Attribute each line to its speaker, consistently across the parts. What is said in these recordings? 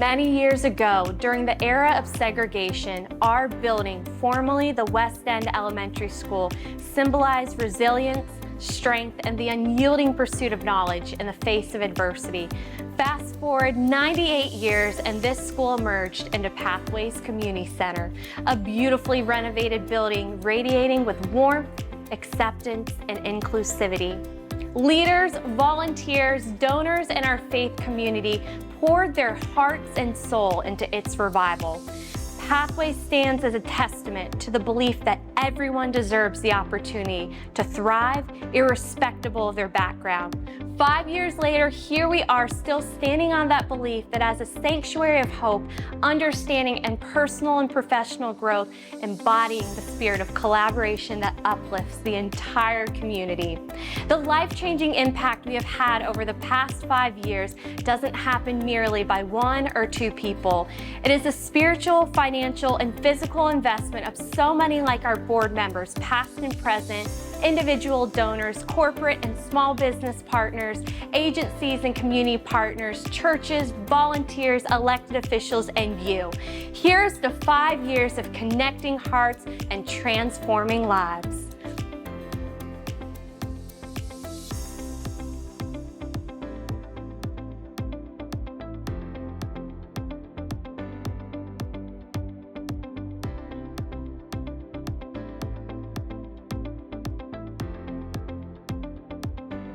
Speaker 1: Many years ago, during the era of segregation, our building, formerly the West End Elementary School, symbolized resilience, strength, and the unyielding pursuit of knowledge in the face of adversity. Fast forward 98 years and this school emerged into Pathways Community Center, a beautifully renovated building radiating with warmth, acceptance, and inclusivity. Leaders, volunteers, donors, and our faith community poured their hearts and soul into its revival. Pathways stands as a testament to the belief that everyone deserves the opportunity to thrive, irrespective of their background. 5 years later, here we are still standing on that belief that as a sanctuary of hope, understanding, and personal and professional growth, embodying the spirit of collaboration that uplifts the entire community. The life-changing impact we have had over the past 5 years doesn't happen merely by one or two people. It is a spiritual, financial, and physical investment of so many like our board members, past and present, individual donors, corporate and small business partners, agencies and community partners, churches, volunteers, elected officials, and you. Here's to 5 years of connecting hearts and transforming lives.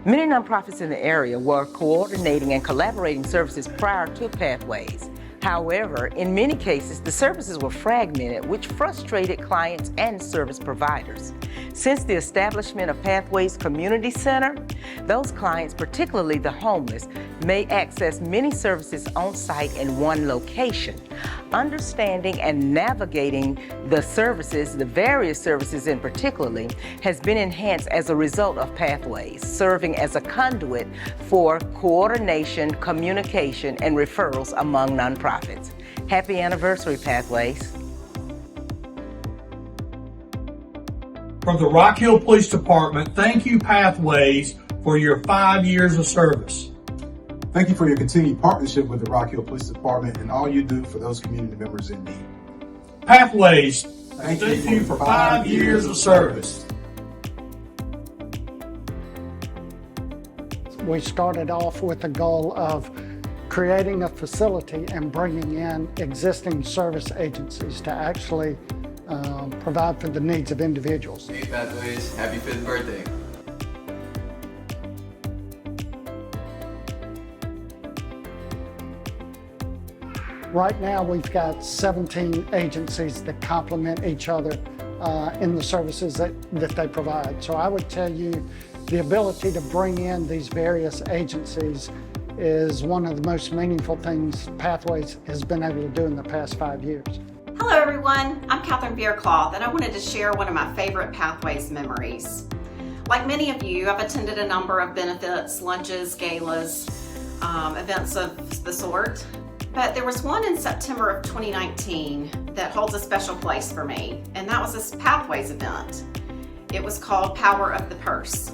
Speaker 2: Many nonprofits in the area were coordinating and collaborating services prior to Pathways. However, in many cases, the services were fragmented, which frustrated clients and service providers. Since the establishment of Pathways Community Center, those clients, particularly the homeless, may access many services on site in one location. Understanding and navigating the services, the various services in particularly, has been enhanced as a result of Pathways, serving as a conduit for coordination, communication, and referrals among nonprofits. Happy anniversary, Pathways.
Speaker 3: From the Rock Hill Police Department, thank you, Pathways, for your 5 years of service.
Speaker 4: Thank you for your continued partnership with the Rock Hill Police Department and all you do for those community members in need.
Speaker 3: Pathways, thank you for 5 years of service.
Speaker 5: We started off with the goal of creating a facility and bringing in existing service agencies to actually provide for the needs of individuals.
Speaker 6: Hey Pathways, happy 5th birthday.
Speaker 5: Right now we've got 17 agencies that complement each other in the services that they provide. So I would tell you the ability to bring in these various agencies is one of the most meaningful things Pathways has been able to do in the past 5 years.
Speaker 7: Hello everyone, I'm Catherine Beercloth and I wanted to share one of my favorite Pathways memories. Like many of you, I've attended a number of benefits, lunches, galas, events of the sort, but there was one in September of 2019 that holds a special place for me, and that was this Pathways event. It was called Power of the Purse.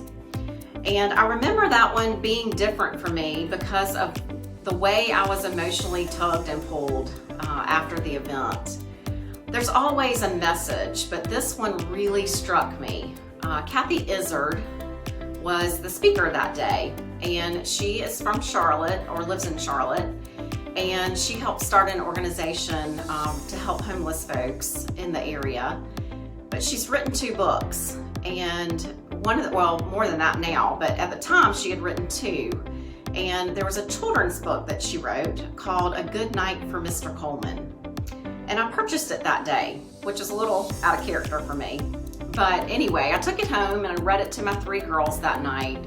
Speaker 7: And I remember that one being different for me because of the way I was emotionally tugged and pulled after the event. There's always a message, but this one really struck me. Kathy Izzard was the speaker that day, and she is from Charlotte, or lives in Charlotte, and she helped start an organization to help homeless folks in the area. But she's written 2 books, and more than that now, but at the time she had written 2. And there was a children's book that she wrote called A Good Night for Mr. Coleman. And I purchased it that day, which is a little out of character for me. But anyway, I took it home and I read it to my 3 girls that night.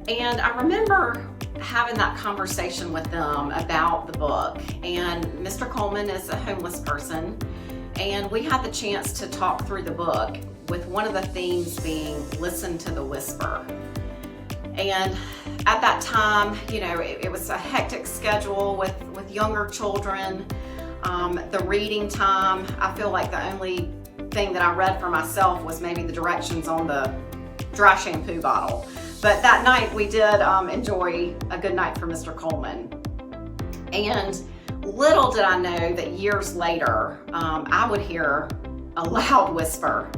Speaker 7: And I remember having that conversation with them about the book. And Mr. Coleman is a homeless person. And we had the chance to talk through the book, with one of the themes being listen to the whisper. And at that time, you know, it was a hectic schedule with younger children. The reading time, I feel like the only thing that I read for myself was maybe the directions on the dry shampoo bottle. But that night we did enjoy A Good Night for Mr. Coleman. And Little did I know that years later, I would hear a loud whisper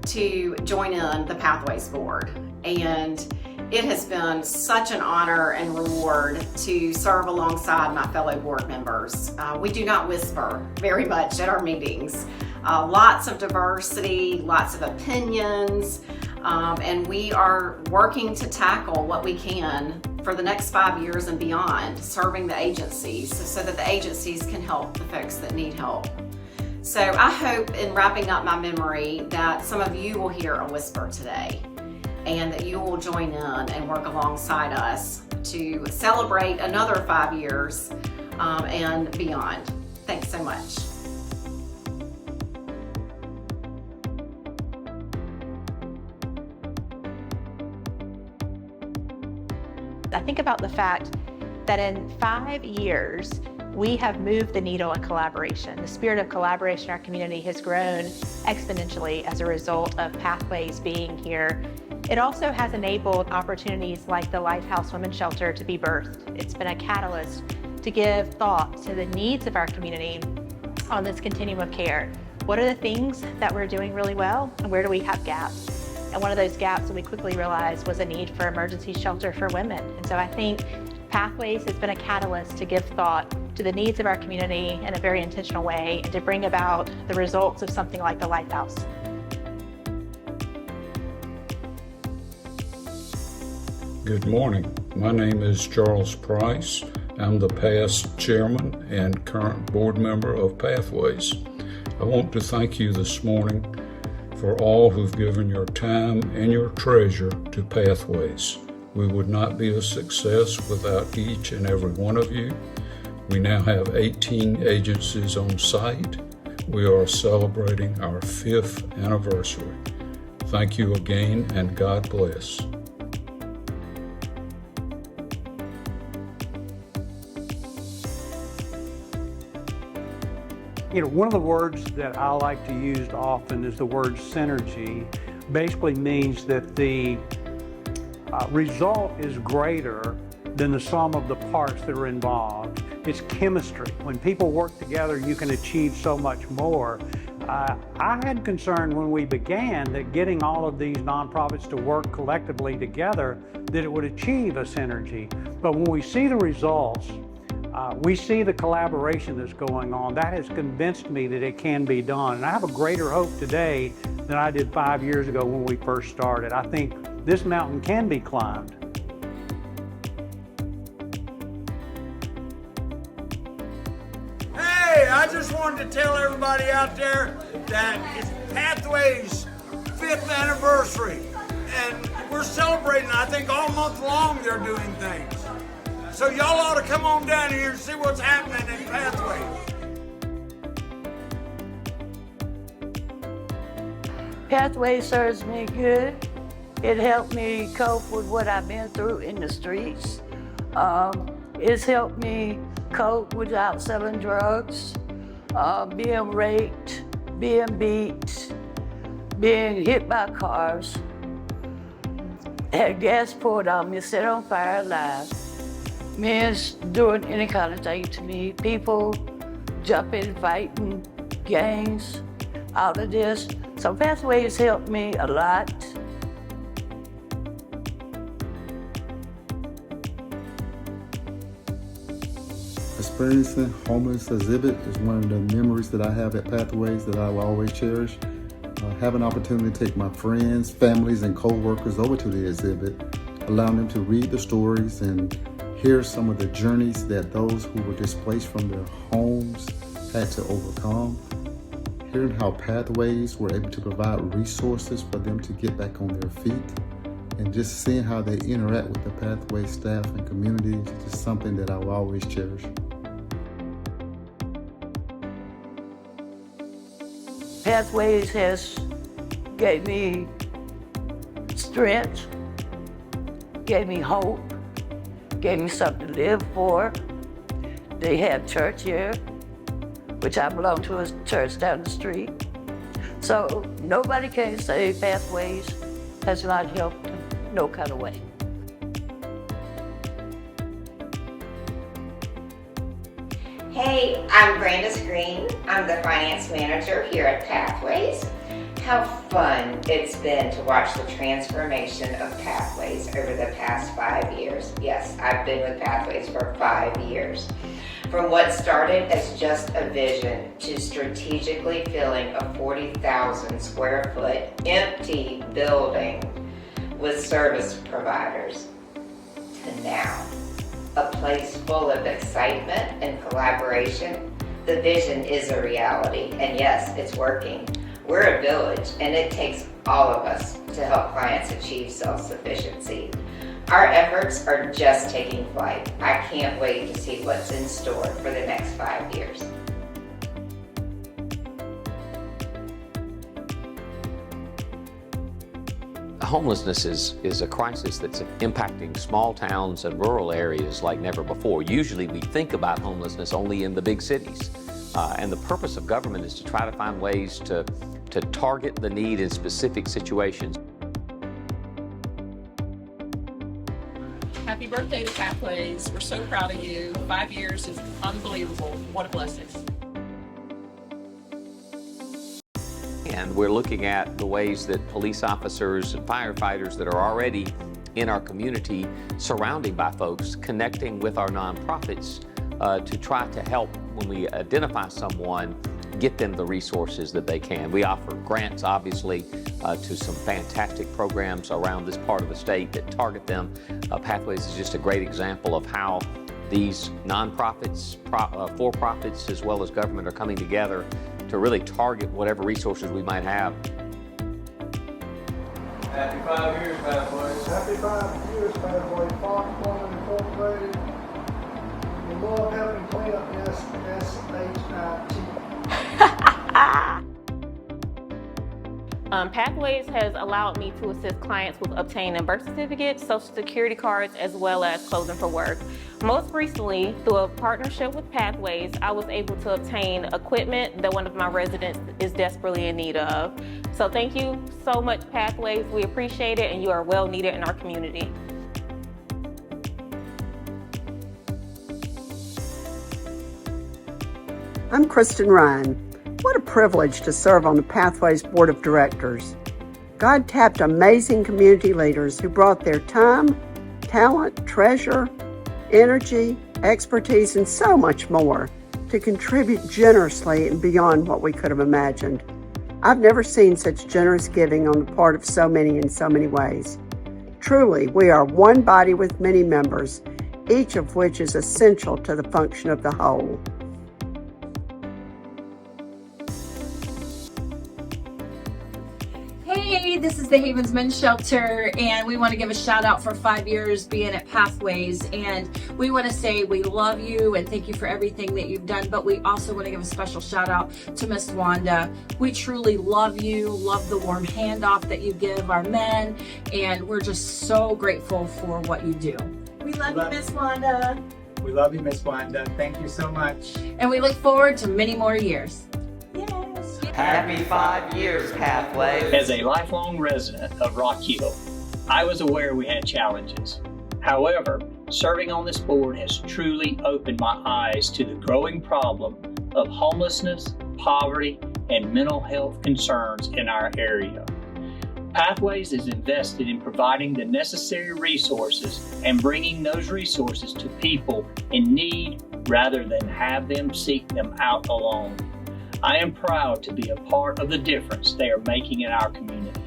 Speaker 7: to join in the Pathways Board. And it has been such an honor and reward to serve alongside my fellow board members. We do not whisper very much at our meetings. Lots of diversity, lots of opinions, and we are working to tackle what we can for the next 5 years and beyond, serving the agencies so that the agencies can help the folks that need help. So I hope in wrapping up my memory that some of you will hear a whisper today and that you will join in and work alongside us to celebrate another 5 years and beyond. Thanks so much.
Speaker 8: I think about the fact that in 5 years, we have moved the needle in collaboration. The spirit of collaboration in our community has grown exponentially as a result of Pathways being here. It also has enabled opportunities like the Lighthouse Women's Shelter to be birthed. It's been a catalyst to give thought to the needs of our community on this continuum of care. What are the things that we're doing really well, and where do we have gaps? And one of those gaps that we quickly realized was a need for emergency shelter for women. And so I think Pathways has been a catalyst to give thought to the needs of our community in a very intentional way and to bring about the results of something like the Lighthouse.
Speaker 9: Good morning. My name is Charles Price. I'm the past chairman and current board member of Pathways. I want to thank you this morning for all who've given your time and your treasure to Pathways. We would not be a success without each and every one of you. We now have 18 agencies on site. We are celebrating our 5th anniversary. Thank you again, and God bless.
Speaker 10: You know, one of the words that I like to use often is the word synergy. Basically means that the result is greater than the sum of the parts that are involved. It's chemistry. When people work together, you can achieve so much more. I had concern when we began that getting all of these nonprofits to work collectively together, that it would achieve a synergy. But when we see the results, we see the collaboration that's going on. That has convinced me that it can be done. And I have a greater hope today than I did 5 years ago when we first started. I think this mountain can be climbed.
Speaker 11: Hey, I just wanted to tell everybody out there that it's Pathways' 5th anniversary. And we're celebrating, I think, all month long they're doing things. So y'all ought to come on down here and see what's happening in Pathways.
Speaker 12: Pathways serves me good. It helped me cope with what I've been through in the streets. It's helped me cope without selling drugs, being raped, being beat, being hit by cars, had gas poured on me, set on fire alive. Men's doing any kind of thing to me. People jumping, fighting, gangs, all of this. So Pathways helped me a lot.
Speaker 13: Experiencing homeless exhibit is one of the memories that I have at Pathways that I will always cherish. Have an opportunity to take my friends, families, and co-workers over to the exhibit, allowing them to read the stories and hear some of the journeys that those who were displaced from their homes had to overcome. Hearing how Pathways were able to provide resources for them to get back on their feet, and just seeing how they interact with the Pathways staff and community is just something that I will always cherish.
Speaker 12: Pathways has gave me strength, gave me hope, gave me something to live for. They have church here, which I belong to a church down the street. So nobody can say Pathways has not helped in no kind of way.
Speaker 14: Hey, I'm Brandis Green. I'm the finance manager here at Pathways. How fun it's been to watch the transformation of Pathways over the past 5 years. Yes, I've been with Pathways for 5 years. From what started as just a vision to strategically filling a 40,000 square foot empty building with service providers to now a place full of excitement and collaboration. The vision is a reality, and yes, it's working. We're a village, and it takes all of us to help clients achieve self-sufficiency. Our efforts are just taking flight. I can't wait to see what's in store for the next 5 years.
Speaker 15: Homelessness is a crisis that's impacting small towns and rural areas like never before. Usually we think about homelessness only in the big cities. And the purpose of government is to try to find ways to target the need in specific situations.
Speaker 16: Happy birthday to Pathways. We're so proud of you. 5 years is unbelievable. What a blessing.
Speaker 15: And we're looking at the ways that police officers and firefighters that are already in our community, surrounding by folks, connecting with our nonprofits to try to help when we identify someone, get them the resources that they can. We offer grants, obviously, to some fantastic programs around this part of the state that target them. Pathways is just a great example of how these nonprofits, for-profits, as well as government are coming together to really target whatever resources we might have.
Speaker 11: Happy 5 years, Pathways.
Speaker 17: Happy 5 years, Pathways. Fox Farm Incorporated. We love helping clean up SHIT.
Speaker 18: Pathways has allowed me to assist clients with obtaining birth certificates, social security cards, as well as clothing for work. Most recently, through a partnership with Pathways, I was able to obtain equipment that one of my residents is desperately in need of. So thank you so much, Pathways. We appreciate it, and you are well needed in our community.
Speaker 19: I'm Kristen Ryan. What a privilege to serve on the Pathways Board of Directors. God tapped amazing community leaders who brought their time, talent, treasure, energy, expertise, and so much more to contribute generously and beyond what we could have imagined. I've never seen such generous giving on the part of so many in so many ways. Truly, we are one body with many members, each of which is essential to the function of the whole.
Speaker 20: Hey, this is the Havens Men's Shelter, and we want to give a shout out for 5 years being at Pathways, and we want to say we love you and thank you for everything that you've done, but we also want to give a special shout out to Miss Wanda. We truly love you, love the warm handoff that you give our men, and we're just so grateful for what you do.
Speaker 21: We love you, Miss Wanda.
Speaker 22: We love you, Miss Wanda. Thank you so much.
Speaker 20: And we look forward to many more years.
Speaker 23: Happy 5 years, Pathways.
Speaker 24: As a lifelong resident of Rock Hill, I was aware we had challenges. However, serving on this board has truly opened my eyes to the growing problem of homelessness, poverty, and mental health concerns in our area. Pathways is invested in providing the necessary resources and bringing those resources to people in need rather than have them seek them out alone. I am proud to be a part of the difference they are making in our community.